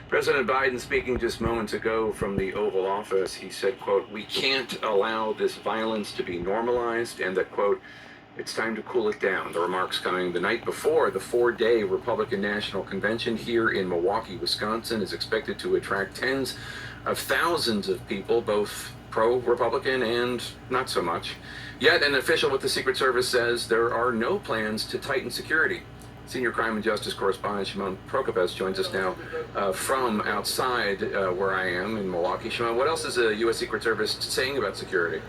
President Biden speaking just moments ago from the Oval Office, he said, quote, "We can't allow this violence to be normalized," and that, quote, "it's time to cool it down." The remarks coming the night before the 4-day Republican National Convention here in Milwaukee, Wisconsin, is expected to attract tens of thousands of people, both pro-Republican and not so much. Yet an official with the Secret Service says there are no plans to tighten security. Senior crime and justice correspondent Shimon Prokopez joins us now from outside where I am in Milwaukee. Shimon, what else is the U.S. Secret Service saying about security?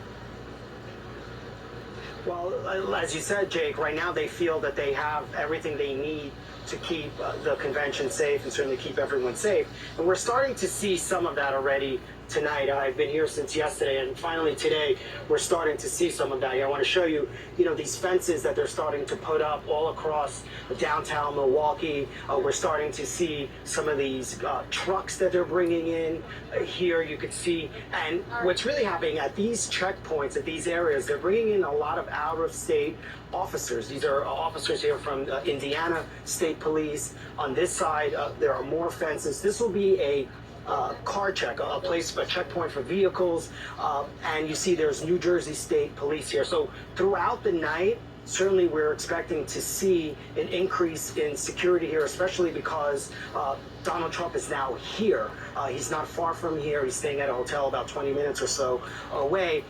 Well, as you said, Jake, right now they feel that they have everything they need to keep the convention safe and certainly keep everyone safe. And we're starting to see some of that already tonight. I've been here since yesterday, and finally today we're starting to see some of that. I want to show you, these fences that they're starting to put up all across downtown Milwaukee. We're starting to see some of these trucks that they're bringing in here. You could see, and what's really happening at these checkpoints, at these areas, they're bringing in a lot of out-of-state officers. These are officers here from Indiana State Police. On this side, there are more fences. This will be a car check, a checkpoint for vehicles, and you see there's New Jersey State Police here. So throughout the night, certainly we're expecting to see an increase in security here, especially because Donald Trump is now here. He's not far from here. He's staying at a hotel about 20 minutes or so away.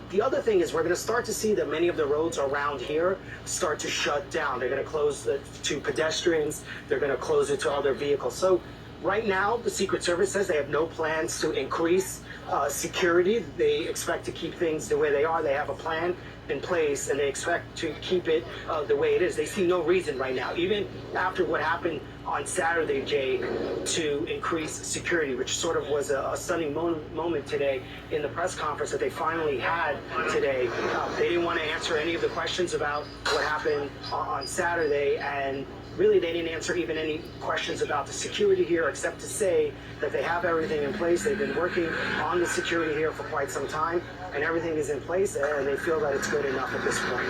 The other thing is we're going to start to see that many of the roads around here start to shut down. They're going to close to pedestrians. They're going to close it to other vehicles. So right now, the Secret Service says they have no plans to increase security. They expect to keep things the way they are. They have a plan in place, and they expect to keep it the way it is. They see no reason right now, even after what happened on Saturday, Jake, to increase security, which sort of was a stunning moment today in the press conference that they finally had today. They didn't want to answer any of the questions about what happened on Saturday, and really, they didn't answer even any questions about the security here, except to say that they have everything in place. They've been working on the security here for quite some time, and everything is in place, and they feel that it's good enough at this point.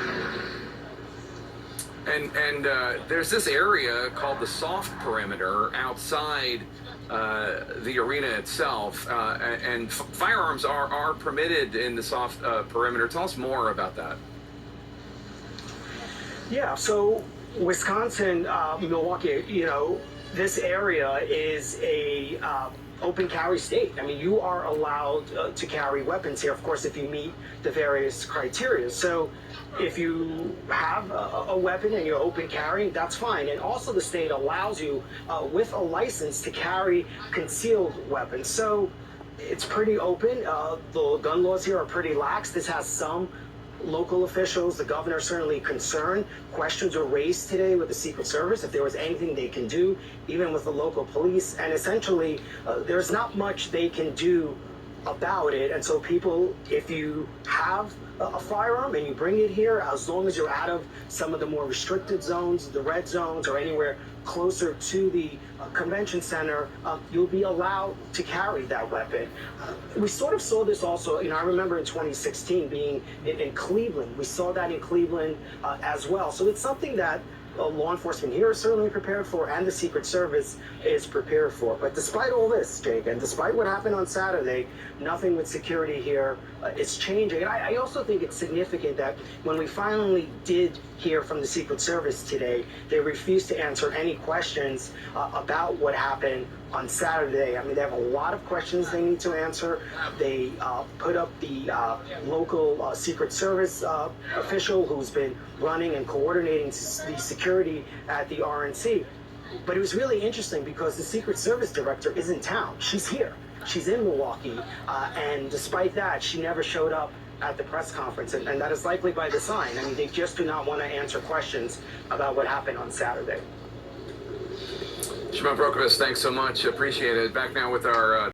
And there's this area called the soft perimeter outside the arena itself, and firearms are permitted in the soft perimeter. Tell us more about that. Yeah, so Wisconsin, Milwaukee, this area is a open carry state. I mean, you are allowed to carry weapons here, of course, if you meet the various criteria. So if you have a weapon and you're open carrying, that's fine. And also the state allows you with a license to carry concealed weapons. So it's pretty open. The gun laws here are pretty lax. This has some local officials, the governor, certainly concerned. Questions were raised today with the Secret Service if there was anything they can do, even with the local police. And essentially, there's not much they can do about it. And so people, if you have a firearm and you bring it here, as long as you're out of some of the more restricted zones, the red zones, or anywhere closer to the convention center, you'll be allowed to carry that weapon. We sort of saw this also, I remember in 2016 being in Cleveland. We saw that in Cleveland as well. So it's something that law enforcement here is certainly prepared for, and the Secret Service is prepared for. But despite all this, Jake, and despite what happened on Saturday, nothing with security here is changing. And I also think it's significant that when we finally did hear from the Secret Service today, they refused to answer any questions about what happened on Saturday. I mean, they have a lot of questions they need to answer. They put up the local Secret Service official who's been running and coordinating the security at the RNC. But it was really interesting because the Secret Service director is in town. She's here. She's in Milwaukee. And despite that, she never showed up at the press conference. And that is likely by design. I mean, they just do not want to answer questions about what happened on Saturday. Shimon Prokopez, thanks so much. Appreciate it. Back now with our